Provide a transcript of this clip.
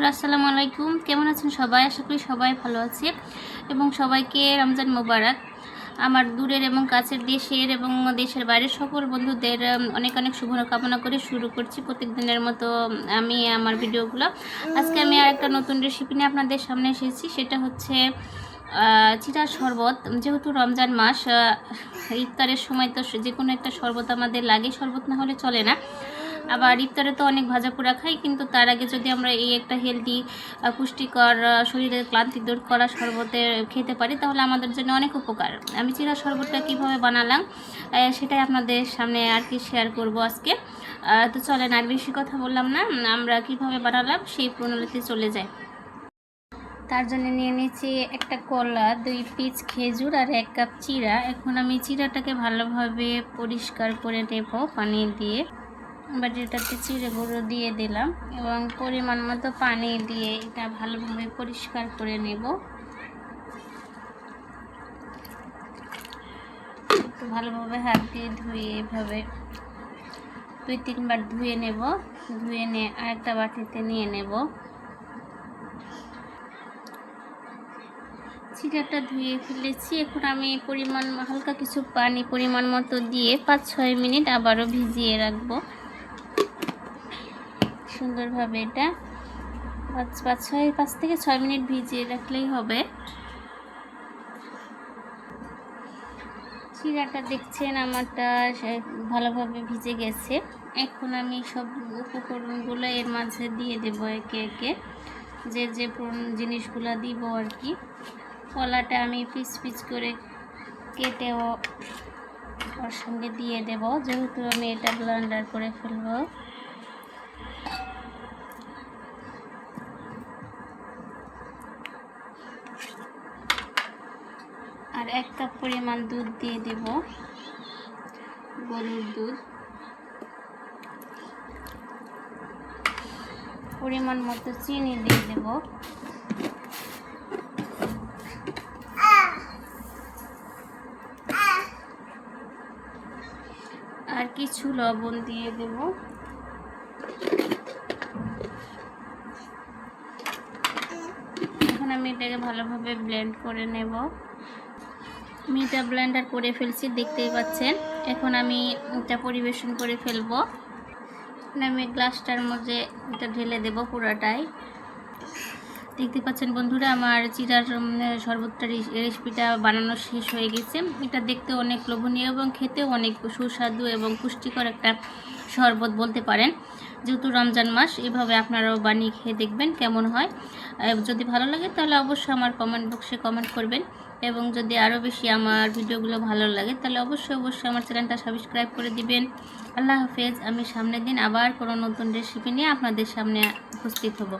আসসালামু আলাইকুম, কেমন আছেন সবাই? আশা করি সবাই ভালো আছে এবং সবাইকে রমজান মোবারক। আমার দূরের এবং কাছের দেশের এবং দেশের বাইরের সকল বন্ধুদের অনেক অনেক শুভকামনা করে শুরু করছি প্রত্যেকদিনের মতো আমি আমার ভিডিওগুলো। আজকে আমি আর একটা নতুন রেসিপি নিয়ে আপনাদের সামনে এসেছি। সেটা হচ্ছে চিড়ার শরবত। যেহেতু রমজান মাস, ইফতারের সময় তো যে কোনো একটা শরবত আমাদের লাগে, শরবত না হলে চলে না। আবার ইফতারে তো অনেক ভাজা পোড়া খাই, কিন্তু তার আগে যদি আমরা এই একটা হেলদি পুষ্টিকর শরীরের ক্লান্তি দূর করা শরবতে খেতে পারি তাহলে আমাদের জন্য অনেক উপকার। আমি চিড়া শরবতটা কীভাবে বানালাম সেটাই আপনাদের সামনে আর কি শেয়ার করব আজকে। তো চলেন, আর বেশি কথা বললাম না, আমরা কিভাবে বানালাম সেই প্রণালীতে চলে যাই। তার জন্য নিয়ে নিয়েছি একটা কলা, 2 পিস খেজুর আর 1 কাপ চিড়া। এখন আমি চিড়াটাকে ভালোভাবে পরিষ্কার করে নেব পানি দিয়ে। বাটিটাতে চিড়ে গুঁড়ো দিয়ে দিলাম এবং পরিমাণ মতো পানি দিয়ে এটা ভালোভাবে পরিষ্কার করে নেব। একটু ভালোভাবে হাত দিয়ে ধুয়ে এভাবে 2-3 বার ধুয়ে নেব। ধুয়ে নিয়ে আরেকটা বাটিতে নিয়ে নেব। চিড়াটা ধুয়ে ফেলেছি। এখন আমি হালকা কিছু পানি পরিমাণ মতো দিয়ে 5-6 মিনিট আবারও ভিজিয়ে রাখবো সুন্দরভাবে। এটা 5 থেকে 6 মিনিট ভিজিয়ে রাখলেই হবে। চিড়াটা দেখছেন আমারটা ভালোভাবে ভিজে গেছে। এখন আমি সব উপকরণগুলো এর মাঝে দিয়ে দেবো একে একে, যে জিনিসগুলো দিব আর কি। কলাটা আমি পিস পিস করে কেটে ওর সঙ্গে দিয়ে দেব, যেহেতু আমি এটা ব্লেন্ডার করে ফেলবো। আর 1 কাপ পরিমাণ দুধ দিয়ে দেব, গরুর দুধ। পরিমাণ মতো চিনি দিয়ে দেব। আর কিছু লবণ দিয়ে দেব। এখন আমি এটাকে ভালোভাবে ব্লেন্ড করে নেব। আমি এটা ব্লেন্ডার করে ফেলছি, দেখতেই পাচ্ছেন। এখন আমি এটা পরিবেশন করে ফেলবো। আমি গ্লাসটার মধ্যে এটা ঢেলে দেব পুরোটাই। দেখতে পাচ্ছেন বন্ধুরা, আমার চিড়ার শরবতটা রেসিপিটা বানানো শেষ হয়ে গেছে। এটা দেখতে অনেক লোভনীয় এবং খেতেও অনেক সুস্বাদু এবং পুষ্টিকর একটা শরবত বলতে পারেন। যেহেতু রমজান মাস, এভাবে আপনারাও বানিয়ে খেয়ে দেখবেন কেমন হয়। যদি ভালো লাগে তাহলে অবশ্যই আমার কমেন্ট বক্সে কমেন্ট করবেন, এবং যদি আরও বেশি আমার ভিডিওগুলো ভালো লাগে তাহলে অবশ্যই আমার চ্যানেলটা সাবস্ক্রাইব করে দিবেন। আল্লাহ হাফেজ। আমি সামনের দিন আবার কোনো নতুন রেসিপি নিয়ে আপনাদের সামনে উপস্থিত হব।